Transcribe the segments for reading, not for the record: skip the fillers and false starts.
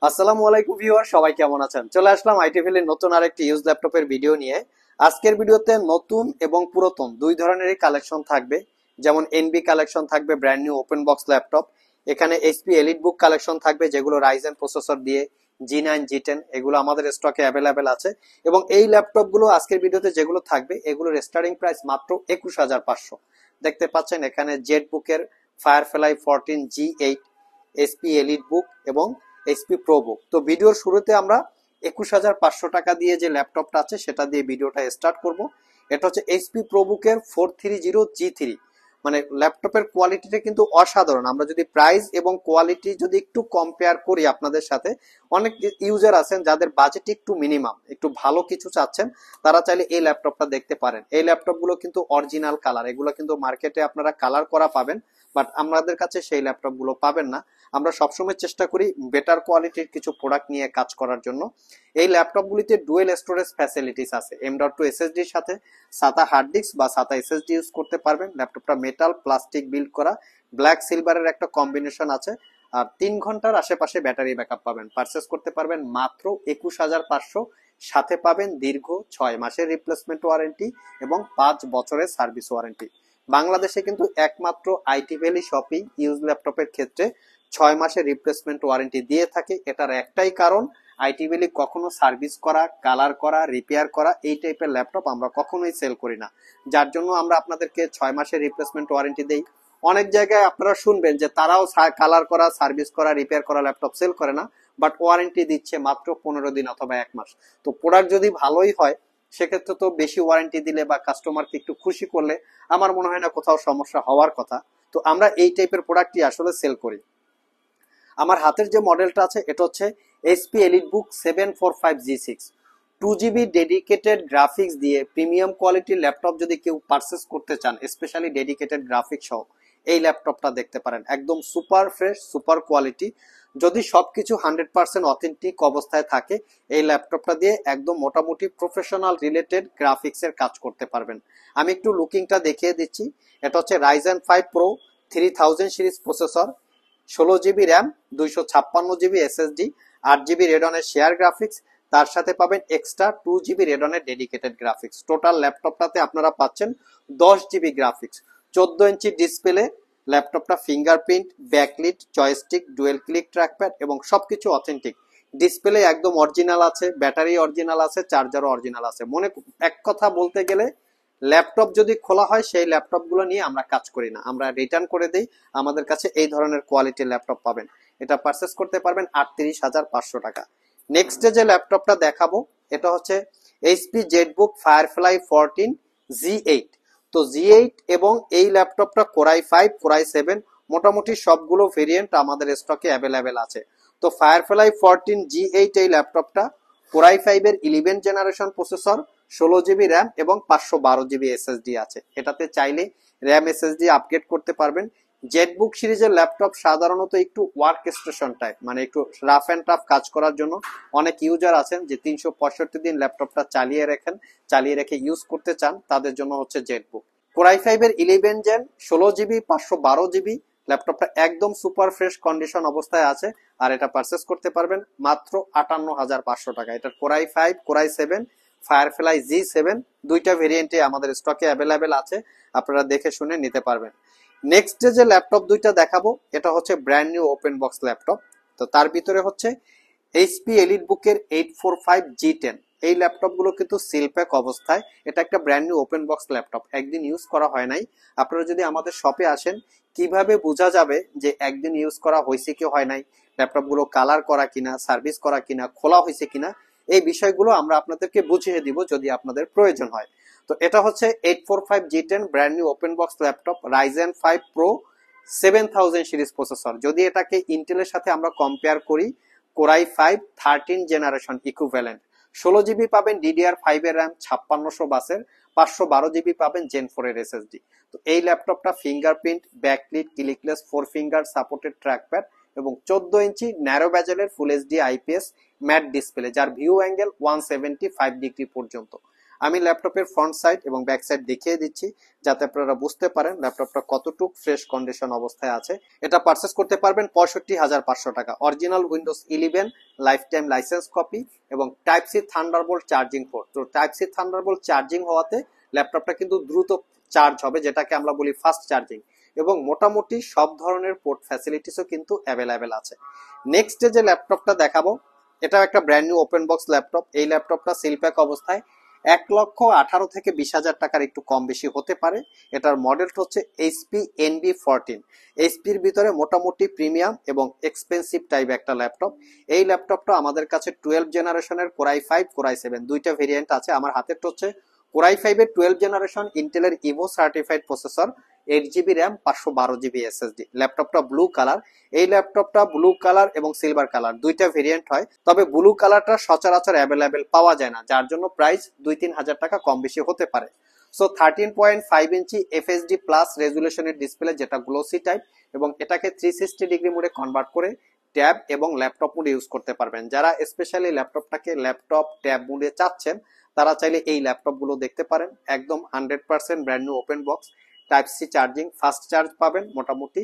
আসসালামু আলাইকুম ভিউয়ার, সবাই কেমন আছেন? চলে আসলাম আইটিভিল এর নতুন আরেকটি ইউজ ল্যাপটপের ভিডিও নিয়ে। আজকের ভিডিওতে নতুন এবং পুরাতন দুই ধরনেরই কালেকশন থাকবে। যেমন এনবি কালেকশন থাকবে, brand new open box laptop. এখানে এইচপি এলিট বুক কালেকশন থাকবে, যেগুলো রাইজেন প্রসেসর দিয়ে G9 G10 এগুলো আমাদের স্টকে অ্যাভেলেবেল আছে। এবং এই ল্যাপটপ গুলো আজকের ভিডিওতে যেগুলো থাকবে এগুলোর স্টার্টিং প্রাইস মাত্র 21,500। দেখতে পাচ্ছেন এখানে জেট বুকের ফায়ারফ্লাই 14G8 এইচপি এলিট বুক এবং এইচপি প্রো বুক। তো ভিডিওর শুরুতে আমরা 21,500 টাকা দিয়ে যে ল্যাপটপটা আছে সেটা দিয়ে ভিডিওটা স্টার্ট করব। এটা হচ্ছে এইচপি প্রো বুকের 430G3। মানে ল্যাপটপের কোয়ালিটিটা কিন্তু অসাধারণ। আমরা যদি প্রাইস এবং কোয়ালিটি যদি একটু কম্পেয়ার করি আপনাদের সাথে, অনেক ইউজার আছেন যাদের বাজেট একটু মিনিমাম, একটু ভালো কিছু চাচ্ছেন, তারা চাইলে এই ল্যাপটপটা দেখতে পারেন। এই ল্যাপটপগুলো কিন্তু অরিজিনাল কালার, এগুলো কিন্তু মার্কেটে আপনারা কালার করা পাবেন, বাট আমাদের কাছে সেই ল্যাপটপগুলো পাবেন না। আমরা সবসময় চেষ্টা করি বেটার কোয়ালিটির কিছু প্রোডাক্ট নিয়ে কাজ করার জন্য। এই ল্যাপটপগুলিতে ডুয়েল স্টোরেজ ফ্যাসিলিটিস আছে। M.2 SSD এর সাথে SATA হার্ড ডিস্ক বা SATA SSD ইউজ করতে পারবেন। ল্যাপটপটা মেটাল প্লাস্টিক বিল্ড করা, ব্ল্যাক সিলভারের একটা কম্বিনেশন আছে। আর 3 ঘন্টার আশেপাশে ব্যাটারি ব্যাকআপ পাবেন। পারচেস করতে পারবেন মাত্র 21,500। সাথে পাবেন দীর্ঘ 6 মাসের রিপ্লেসমেন্ট ওয়ারেন্টি এবং 5 বছরের সার্ভিস ওয়ারেন্টি। বাংলাদেশে কিন্তু একমাত্র আইটি ভ্যালি শপই ইউজ ল্যাপটপের ক্ষেত্রে 6 মাসের রিপ্লেসমেন্ট ওয়ারেন্টি দিয়ে থাকে। এটার একটাই কারণ, আইটি ভ্যালি কখনো সার্ভিস করা, কালার করা, রিপেয়ার করা এই টাইপের ল্যাপটপ আমরা কখনোই সেল করি না, যার জন্য আমরা আপনাদেরকে 6 মাসের রিপ্লেসমেন্ট ওয়ারেন্টি দেই। অনেক জায়গায় আপনারা শুনবেন যে তারাও কালার করা, সার্ভিস করা, রিপেয়ার করা ল্যাপটপ সেল করে না, বাট ওয়ারেন্টি দিচ্ছে মাত্র 15 দিন অথবা 1 মাস। তো প্রোডাক্ট যদি ভালোই হয় সেক্ষেত্রে তো বেশি ওয়ারেন্টি দিলে বা কাস্টমারকে একটু খুশি করলে আমার মনে হয় না কোথাও সমস্যা হওয়ার কথা। তো আমরা এই টাইপের প্রোডাক্টই আসলে সেল করি। আমার হাতের যে মডেলটা আছে এটা হচ্ছে এইচপি এলিট বুক 745G6। 2GB ডেডিকেটেড গ্রাফিক্স দিয়ে প্রিমিয়াম কোয়ালিটির ল্যাপটপ যদি কেউ পারচেস করতে চান, স্পেশালি ডেডিকেটেড গ্রাফিক্স সহ, এই ল্যাপটপটা দেখতে পারেন। একদম সুপার ফ্রেশ, সুপার কোয়ালিটি। যদি সবকিছু 100% অথেন্টিক অবস্থায় থাকে, এই ল্যাপটপটা দিয়ে একদম মোটামুটি প্রফেশনাল রিলেটেড গ্রাফিক্সের কাজ করতে পারবেন। আমি একটু লুকিংটা দেখিয়ে দিচ্ছি। এটা হচ্ছে Ryzen 5 Pro 3000 series processor, 16GB ram, 256GB SSD, 8GB রেডনের শেয়ার গ্রাফিক্স, তার সাথে পাবেন এক্সট্রা 2GB রেডনের ডেডিকেটেড গ্রাফিক্স। টোটাল ল্যাপটপটাতে আপনারা পাচ্ছেন 10GB গ্রাফিক্স। 14 ইঞ্চি ডিসপ্লে, ল্যাপটপটা fingerprint, backlit, joystick, dual click trackpad এবং সবকিছু অথেন্টিক। ডিসপ্লে একদম অরিজিনাল আছে, ব্যাটারি অরিজিনাল আছে, চার্জারও অরিজিনাল আছে। এক কথা বলতে গেলে ল্যাপটপ যদি খোলা হয় সেই ল্যাপটপ গুলো নিয়ে আমরা কাজ করি না, আমরা রিটার্ন করে দিই। আমাদের কাছে এই ধরনের কোয়ালিটির ল্যাপটপ পাবেন। এটা পারচেস করতে পারবেন 38,500 টাকা। নেক্সট যে ল্যাপটপটা দেখাবো এটা হচ্ছে এইচপি জেটবুক ফায়ারফ্লাই 14G8। তো G8 এবং এই ল্যাপটপটা কোরাই 5, কোরাই 7 মোটামুটি সবগুলো ভেরিয়েন্ট আমাদের স্টকে অ্যাভেলেবেল আছে। তো ফায়ারফ্লাই 14G8 এই ল্যাপটপটা কোরাই 5 এর 11 জেনারেশন প্রসেসর, 16GB র্যাম এবং 512GB SSD আছে। এটাতে চাইলে র্যাম SSD আপগ্রেড করতে পারবেন। জেটবুক সিরিজের ল্যাপটপ সাধারণত একটু ওয়ার্ক স্টেশন টাইপ, মানে একটু রাফ অ্যান্ড টাফ কাজ করার জন্য অনেক ইউজার আছেন যে 365 দিন ল্যাপটপটা চালিয়ে রেখে ইউজ করতে চান, তাদের জন্য হচ্ছে জেটবুক। কোরাই 5 এর 11 জেন, 16GB, 512GB ল্যাপটপটা একদম সুপার ফ্রেশ কন্ডিশন অবস্থায় আছে। আর এটা পারচেস করতে পারবেন মাত্র 58,500 টাকা। এটা কোরাই 5, কোরাই 7, ফায়ারফ্লাই G7 দুইটা ভেরিয়েন্টে আমাদের স্টকে অ্যাভেলেবেল আছে, আপনারা দেখে শুনে নিতে পারবেন। নেক্সট যে ল্যাপটপ দুইটা দেখাবো এটা হচ্ছে brand new open box laptop. তো তার ভিতরে হচ্ছে এইচপি এলিট বুকের 845G10। এই ল্যাপটপ গুলো কিন্তু সিল প্যাক অবস্থায়। এটা একটা brand new open box laptop, একদিন ইউজ করা হয় নাই। আপনারা যদি আমাদের শপে আসেন কিভাবে বোঝা যাবে যে একদিন ইউজ করা হয়েছে কি হয় নাই, ল্যাপটপ গুলো কালার করা কিনা, সার্ভিস করা কিনা, খোলা হয়েছে কিনা, এই বিষয়গুলো আমরা আপনাদেরকে বুঝিয়ে দিব যদি আপনাদের প্রয়োজন হয়। তো এটা হচ্ছে 845G10 brand new open box laptop, Ryzen 5 Pro 7000 series processor. যদি এটাকে ইন্টেলের সাথে আমরা কম্পেয়ার করি, কোরাই 5 13 জেনারেশন ইকুইভ্যালেন্ট। 16GB পাবেন DDR5 এর র্যাম, 5600 বাসের, 512GB পাবেন Gen 4 এর SSD। তো এই ল্যাপটপটা fingerprint, backlit, clickless 4 finger supported trackpad এবং 14 ইঞ্চি ন্যারো ব্যাজেলের full HD IPS matte display, যার ভিউ অ্যাঙ্গেল 175 ডিগ্রি পর্যন্ত। আমি ল্যাপটপের ফ্রন্ট সাইড এবং ব্যাক সাইড দেখিয়ে দিচ্ছি যাতে আপনারা বুঝতে পারেন ল্যাপটপটা কতটুক ফ্রেশ কন্ডিশন অবস্থায় আছে। এটা পারচেস করতে পারবেন 65,500 টাকা। Original Windows 11 lifetime license copy এবং type C Thunderbolt charging port. তো টাইপ সি থান্ডারবোল্ট চার্জিং হওয়াতে ল্যাপটপটা কিন্তু দ্রুত চার্জ হবে, যেটাকে আমরা বলি ফাস্ট চার্জিং, এবং মোটামুটি সব ধরনের পোর্ট ফ্যাসিলিটিসও কিন্তু অ্যাভেলেবেল আছে। নেক্সট যে ল্যাপটপটা দেখাবো এটা একটা brand new open box laptop. এই ল্যাপটপটা সিল প্যাক অবস্থায় 1,18,000 থেকে 20,000 টাকার একটু কম বেশি হতে পারে। এটার মডেলটা হচ্ছে HP NB14। এইচপির ভিতরে মোটামুটি প্রিমিয়াম এবং এক্সপেন্সিভ টাইপ একটা ল্যাপটপ। এই ল্যাপটপটা আমাদের কাছে 12 জেনারেশনের Core i5 Core i7 দুইটা ভেরিয়েন্ট আছে। আমার হাতেরটা হচ্ছে Core i5 এর 12 জেনারেশন ইন্টেলের Evo certified processor, 8GB ram, 512GB SSD। ল্যাপটপটা ব্লু কালার। এই ল্যাপটপটা ব্লু কালার এবং সিলভার কালার দুইটা ভেরিয়েন্ট হয়, তবে ব্লু কালারটা সচরাচর অ্যাভেলেবেল পাওয়া যায় না, যার জন্য প্রাইস 2-3 হাজার টাকা কম বেশি হতে পারে। সো 13.5 ইঞ্চি FHD প্লাস রেজুলেশনের ডিসপ্লে, যেটা গ্লোসি টাইপ, এবং এটাকে 360 ডিগ্রি মোডে কনভার্ট করে ট্যাব এবং ল্যাপটপ মোডে ইউজ করতে পারবেন। যারা স্পেশালি ল্যাপটপটাকে ল্যাপটপ ট্যাব মোডে চাচ্ছেন তারা চাইলে এই ল্যাপটপ গুলো দেখতে পারেন। একদম 100% brand new open box, type C charging, fast charge পাবেন, মোটামুটি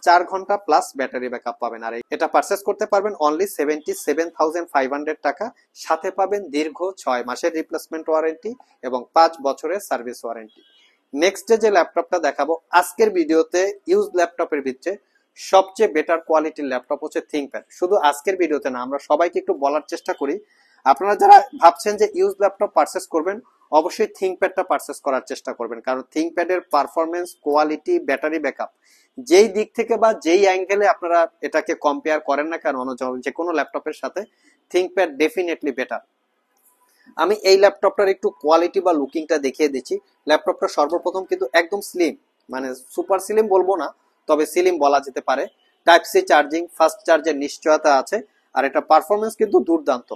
4 ঘন্টা প্লাস ব্যাটারি ব্যাকআপ পাবেন। আর এটা পারচেস করতে পারবেন অনলি 77,500 টাকা। সাথে পাবেন দীর্ঘ 6 মাসের রিপ্লেসমেন্ট ওয়ারেন্টি এবং 5 বছরের সার্ভিস ওয়ারেন্টি। নেক্সট যে ল্যাপটপটা দেখাবো আজকের ভিডিওতে ইউজ ল্যাপটপের ভিতরে সবচেয়ে বেটার কোয়ালিটির ল্যাপটপ হচ্ছে থিংকপ্যাড। শুধু আজকের ভিডিওতে না, আমরা সবাইকে একটু বলার চেষ্টা করি, আপনারা যারা ভাবছেন যে ইউজ ল্যাপটপ পারচেস করবেন অবশ্যই থিংকপ্যাডটা পারচেস করার চেষ্টা করবেন, কারণ থিংকপ্যাডের পারফরমেন্স, কোয়ালিটি, ব্যাটারি ব্যাকআপ যেই দিক থেকে বা যেই অ্যাঙ্গেলে আপনারা এটাকে কম্পেয়ার করেন না কেন যে কোনো ল্যাপটপের সাথে থিংকপ্যাড ডেফিনেটলি বেটার। আমি এই ল্যাপটপটার একটু কোয়ালিটি বা লুকিংটা দেখিয়ে দিচ্ছি। ল্যাপটপটা সর্বপ্রথম কিন্তু একদম স্লিম, মানে সুপার স্লিম বলবো না, তবে স্লিম বলা যেতে পারে। টাইপ সি চার্জিং, ফাস্ট চার্জের নিশ্চয়তা আছে, আর এটা পারফরমেন্স কিন্তু দুর্দান্ত।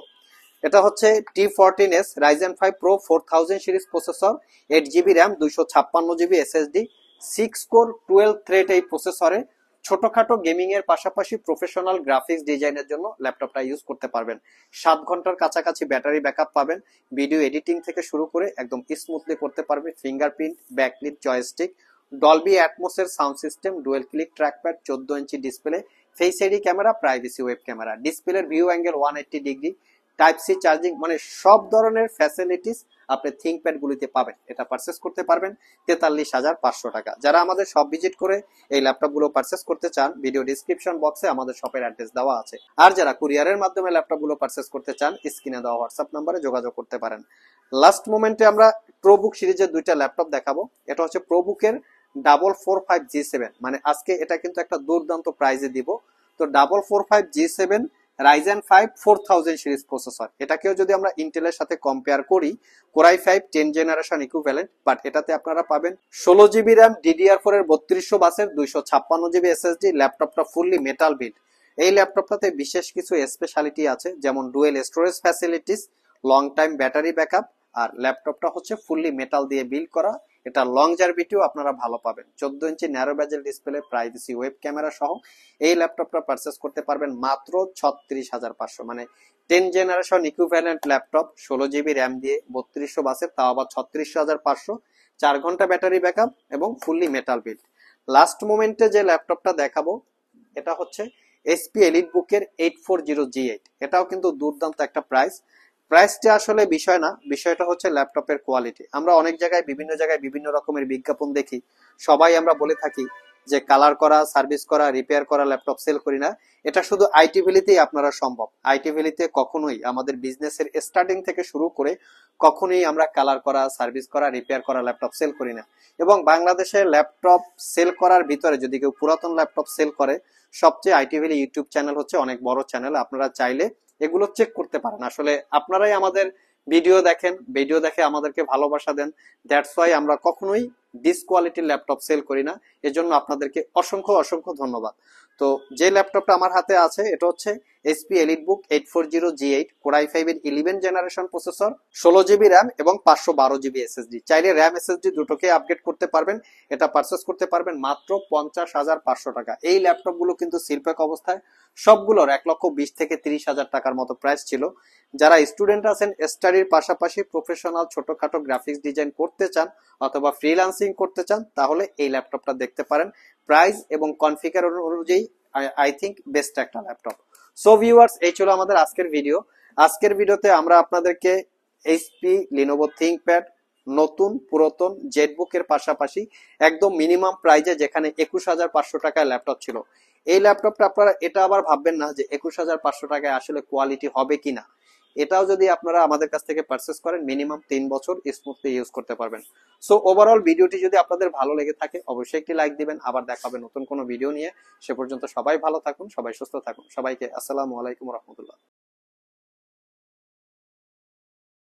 এটা হচ্ছে T14S Ryzen 5 Pro 4000 series processor, 8GB RAM, 256GB SSD, 6 core 12 thread এই প্রসেসরে ছোটখাটো গেমিং এর পাশাপাশি প্রফেশনাল গ্রাফিক্স ডিজাইনের জন্য ল্যাপটপটা ইউজ করতে পারবেন। 7 ঘন্টার কাছাকাছি ব্যাটারি ব্যাকআপ পাবেন। ভিডিও এডিটিং থেকে শুরু করে একদম স্মুথলি করতে পারবে। ফিঙ্গারপ্রিন্ট, ব্যাকলিট, জয়স্টিক, ডলবি অ্যাটমসের sound system, dual click trackpad, 14 inch display, face ID camera, privacy web camera, ডিসপ্লের view angle 180 degree, type C charging, মানে সব ধরনের ফ্যাসিলিটিস আপনি থিংকপ্যাড গুলিতে পাবেন। এটা পারচেস করতে পারবেন 43,500 টাকা। যারা আমাদের শপ ভিজিট করে এই ল্যাপটপ গুলো পারচেস করতে চান, ভিডিও ডিসক্রিপশন বক্সে আমাদের শপের অ্যাড্রেস দেওয়া আছে। আর যারা কুরিয়ারের মাধ্যমে ল্যাপটপ গুলো পারচেস করতে চান, স্ক্রিনে দেওয়া হোয়াটসঅ্যাপ নাম্বারে যোগাযোগ করতে পারেন। লাস্ট মোমেন্টে আমরা প্রোবুক সিরিজের দুইটা ল্যাপটপ দেখাবো। এটা হচ্ছে প্রোবুকের 445G7, মানে আজকে এটা কিন্তু একটা দুর্দান্ত প্রাইজে দিব। তো 445G7 Ryzen 5 4000 সিরিজ প্রসেসর, এটাকেও যদি আমরা ইন্টেলের সাথে কম্পেয়ার করি, Core i5 10 generation equivalent, but এটাতে আপনারা পাবেন 16GB র্যাম, DDR4 এর 3200 বাসের, 256GB SSD। ল্যাপটপটা ফুললি মেটাল বিল্ড। এই ল্যাপটপটাতে বিশেষ কিছু স্পেশালিটি আছে, যেমন dual storage facilities, long time battery backup, আর ল্যাপটপটা হচ্ছে ফুললি মেটাল দিয়ে বিল্ড করা। এটা লংজারভিটিও আপনারা ভালো পাবেন। 14 inch narrow bezel display, privacy web camera সহ এই ল্যাপটপটা পারচেস করতে পারবেন মাত্র 36,500, মানে 10 generation equivalent laptop, 16GB RAM দিয়ে, 3200 বাসের, তাও আবার 36,500, 4 ঘন্টা ব্যাটারি ব্যাকআপ এবং ফুললি মেটাল বিল্ড। লাস্ট মোমেন্টে যে ল্যাপটপটা দেখাবো এটা হচ্ছে HP EliteBook-এর 840G8। এটাও কিন্তু দুর্দান্ত একটা প্রাইসটা আসলে বিষয় না, বিষয়টা হচ্ছে ল্যাপটপের কোয়ালিটি। আমরা অনেক জায়গায় বিভিন্ন রকমের বিজ্ঞাপন দেখি, সবাই আমরা বলে থাকি যে কালার করা, সার্ভিস করা, রিপেয়ার করা ল্যাপটপ সেল করি না। এটা শুধু আইটি ভ্যালিতেই আপনারা সম্ভব। আইটি ভ্যালিতে কখনোই আমাদের বিজনেসের স্টার্টিং থেকে শুরু করে কখনোই আমরা কালার করা, সার্ভিস করা, রিপেয়ার করা ল্যাপটপ সেল করি না। এবং বাংলাদেশে ল্যাপটপ সেল করার ভিতরে যদি কেউ পুরাতন ল্যাপটপ সেল করে, সবচেয়ে আইটি ভ্যালি ইউটিউব চ্যানেল হচ্ছে অনেক বড় চ্যানেল। আপনারা চাইলে এগুলো চেক করতে পারেন। আসলে আপনারাই আমাদের ভিডিও দেখেন, ভিডিও দেখে আমাদেরকে ভালোবাসা দেন, দ্যাটস ওয়াই আমরা কখনোই ডিসকোয়ালিটির ল্যাপটপ সেল করি না। এজন্য আপনাদেরকে অসংখ্য অসংখ্য ধন্যবাদ। তো যে ল্যাপটপটা আমার হাতে আছে এটা হচ্ছে HP EliteBook 840G8 Core i5 এর 11 জেনারেশন প্রসেসর, 16GB র্যাম এবং 512GB SSD। চাইলে র্যাম SSD দুটোকে আপগ্রেড করতে পারবেন। এটা পারচেস করতে পারবেন মাত্র 50,500 টাকা। এই ল্যাপটপগুলো কিন্তু সিলপ্যাক অবস্থায়, সবগুলোর 1,20,000 থেকে 30,000 টাকার মতো প্রাইস ছিল। যারা স্টুডেন্ট আছেন, স্টাডির পাশাপাশি প্রফেশনাল ছোটখাটো গ্রাফিক্স ডিজাইন করতে চান অথবা ফ্রিল্যান্সিং করতে চান, তাহলে এই ল্যাপটপটা দেখতে পারেন। প্রাইস এবং কনফিগার অনুযায়ী আই থিঙ্ক বেস্ট একটা ল্যাপটপ। সো ভিউয়ার্স, এই ছিল আমাদের আজকের ভিডিও। আজকের ভিডিওতে আমরা আপনাদেরকে এইচপি লিনোভো থিংকপ্যাড নতুন পুরাতন জেটবুক এর পাশাপাশি একদম মিনিমাম প্রাইজে, যেখানে 21,500 টাকায় ল্যাপটপ ছিল, এই ল্যাপটপটা আপনারা এটা আবার ভাববেন না যে 21,500 টাকায় আসলে কোয়ালিটি হবে কিনা। এটাও যদি আপনারা আমাদের কাছ থেকে পারচেস করেন মিনিমাম 3 বছর স্মুথলি ইউজ করতে পারবেন। সো ওভারঅল ভিডিওটি যদি আপনাদের ভালো লেগে থাকে অবশ্যই একটি লাইক দিবেন। আবার দেখা হবে নতুন কোনো ভিডিও নিয়ে। সে পর্যন্ত সবাই ভালো থাকুন, সবাই সুস্থ থাকুন। সবাইকে আসসালামু আলাইকুম রহমতুল্লাহ।